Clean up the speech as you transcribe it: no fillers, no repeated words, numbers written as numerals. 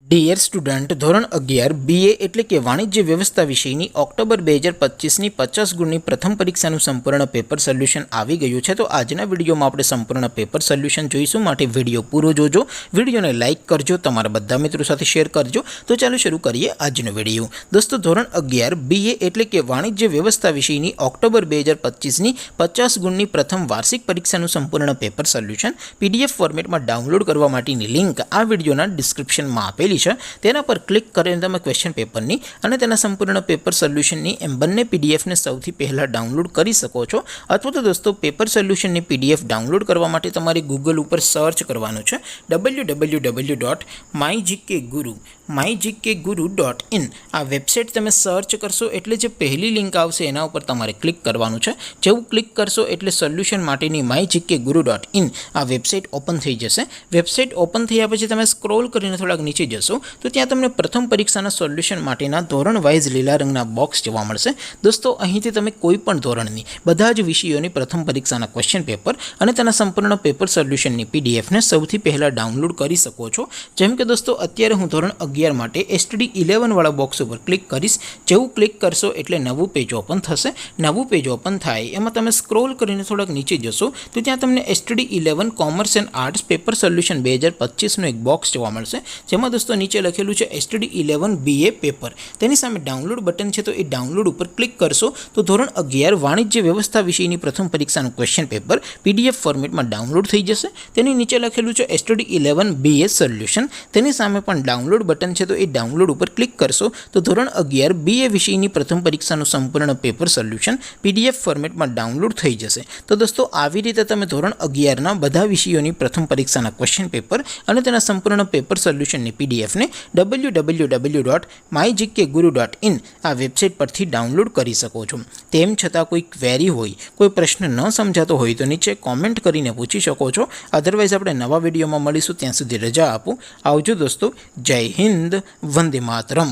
Dear student, ધોરણ 11 BA એટલે કે વાણિજ્ય વ્યવસ્થા વિષયની ઓક્ટોબર 2025ની 50 ગુણની પ્રથમ પરીક્ષાનું સંપૂર્ણ પેપર સોલ્યુશન આવી ગયું છે। તો આજના વિડીયોમાં આપણે સંપૂર્ણ પેપર સોલ્યુશન જોઈશું, માટે વિડીયો પૂરો જોજો, વિડીયોને લાઇક કરજો, તમારા બધા મિત્રો સાથે શેર કરજો। તો ચાલો શરૂ કરીએ આજનો વિડીયો। દોસ્તો, ધોરણ 11 BA એટલે કે વાણિજ્ય વ્યવસ્થા વિષયની ઓક્ટોબર 2025ની 50 ગુણની પ્રથમ વાર્ષિક પરીક્ષાનું સંપૂર્ણ પેપર સોલ્યુશન PDF ફોર્મેટમાં ડાઉનલોડ કરવા માટેની લિંક આ વિડીયોના ડિસ્ક્રિપ્શનમાં આપેલી છે। તેના પર ક્લિક કરીને તમે ક્વેશ્ચન પેપરની અને તેના સંપૂર્ણ પેપર સોલ્યુશનની એમ બંને પીડીએફને સૌથી પહેલાં ડાઉનલોડ કરી શકો છો। અથવા તો દોસ્તો, પેપર સોલ્યુશનની PDF ડાઉનલોડ કરવા માટે તમારે ગૂગલ ઉપર સર્ચ કરવાનું છે www.mygkguru.in। આ વેબસાઇટ તમે સર્ચ કરશો એટલે જે પહેલી લિંક આવશે એના ઉપર તમારે ક્લિક કરવાનું છે। જેવું ક્લિક કરશો એટલે સોલ્યુશન માટેની mygkguru.in આ વેબસાઇટ ઓપન થઈ જશે। વેબસાઇટ ઓપન થયા પછી તમે સ્ક્રોલ કરીને થોડાક નીચે જશો તો ત્યાં તમને પ્રથમ પરીક્ષાના સોલ્યુશન માટેના ધોરણ વાઇઝ લીલા રંગના બોક્સ જોવા મળશે। દોસ્તો, અહીંથી તમે કોઈ પણ ધોરણની બધા જ વિષયોની પ્રથમ પરીક્ષાના ક્વેશ્ચન પેપર અને તેના સંપૂર્ણ પેપર સોલ્યુશનની પીડીએફને સૌથી પહેલાં ડાઉનલોડ કરી શકો છો। જેમ કે દોસ્તો, અત્યારે હું ધોરણ 11 માટે STD11 વાળા બોક્સ ઉપર ક્લિક કરીશ। જેવું ક્લિક કરશો એટલે નવું પેજ ઓપન થશે। નવું પેજ ઓપન થાય એમાં તમે સ્ક્રોલ કરીને થોડાક નીચે જશો તો ત્યાં તમને STD11 commerce and arts paper solution 2025નું એક બોક્સ જોવા મળશે। જેમાં દોસ્તો નીચે લખેલું છે STD11 BA પેપર, તેની સામે ડાઉનલોડ બટન છે, તો એ ડાઉનલોડ ઉપર ક્લિક કરશો તો ધોરણ 11 વાણિજ્ય વ્યવસ્થા વિષયની પ્રથમ પરીક્ષાનું ક્વેશ્ચન પેપર PDF ફોર્મેટમાં ડાઉનલોડ થઈ જશે। તેની નીચે લખેલું છે STD11 BA સોલ્યુશન, તેની સામે પણ ડાઉનલોડ બટન છે, તો એ ડાઉનલોડ ઉપર ક્લિક કરશો તો ધોરણ 11 BA વિષયની પ્રથમ પરીક્ષાનું સંપૂર્ણ પેપર સોલ્યુશન PDF ફોર્મેટમાં ડાઉનલોડ થઈ જશે। તો દોસ્તો, આવી રીતે તમે ધોરણ 11ના બધા વિષયોની પ્રથમ પરીક્ષાના ક્વેશ્ચન પેપર અને તેના સંપૂર્ણ પેપર સોલ્યુશનની PDF ને www.mygkguru.in આ વેબસાઇટ પરથી ડાઉનલોડ કરી શકો છો। તેમ છતાં કોઈ ક્વેરી હોય, કોઈ પ્રશ્ન ન સમજાતો હોય તો નીચે કોમેન્ટ કરીને પૂછી શકો છો। અધરવાઇઝ આપણે નવા વિડીયોમાં મળીશું, ત્યાં સુધી રજા આપો। આવજો દોસ્તો, જય હિન્દ, વંદે માતરમ।